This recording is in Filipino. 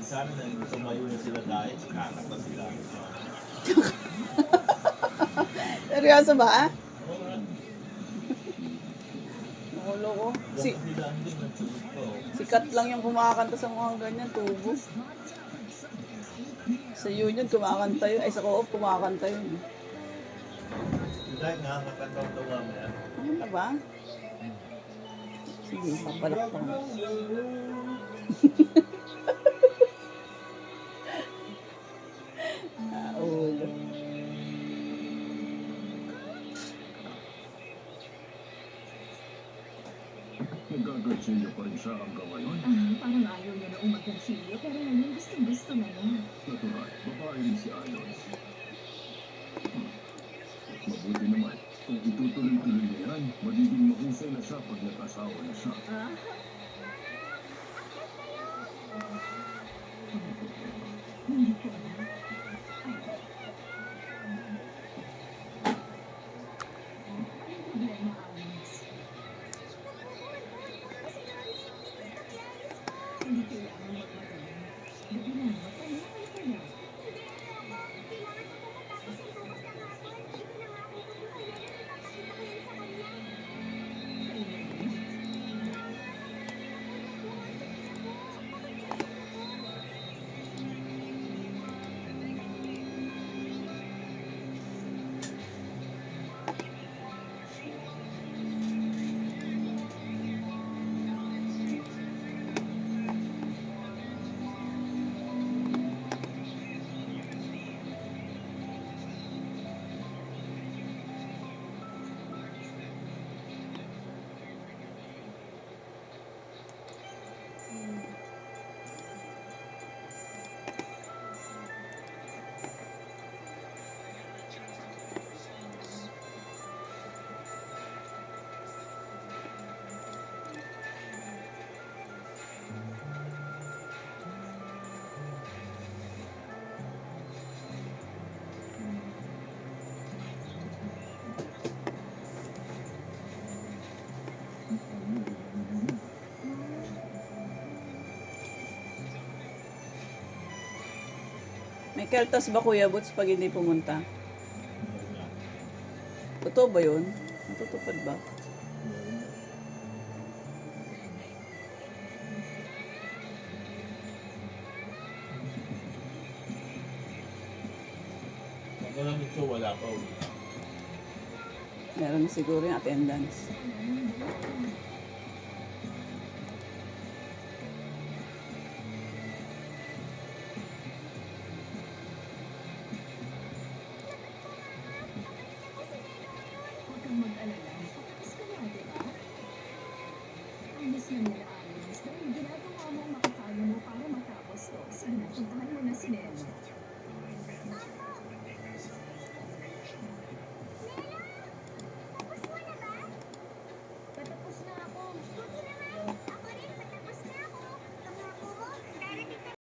Sana na tumayo na sila dahil kakak na sila. Seryoso ba? Oo nga. Ulo ko. Dapat nila ang din nagsulit ko. Sikat lang yung kumakanta sa mga ganyan, tubo. Sa Union, kumakanta yun. Ay, sa Co-op, kumakanta yun. Dahil nga, nakataw daw mamaya. Ano na ba? Sige, papalakpan ko. Ulo. Nagkagatsilyo pa rin siya hanggang ngayon. Parang ayaw niya na umagkansilyo, pero ngayon gusto na niya. Natural, babae rin si Ayos. Mabuti naman, kung itutuloy-tuloy niya yan, magiging mahusay na siya pag nag-asawa na siya. Hindi ko alam. Bigla na Agnes. Hindi kailangan magmadali. Gabi na, magpahinga kayo kaya. May keltas ba, Kuya Boots, pag hindi pumunta? Totoo ba yun? Natutupad ba? Pag alam ito, wala pa ulit. Meron na siguro yung attendance.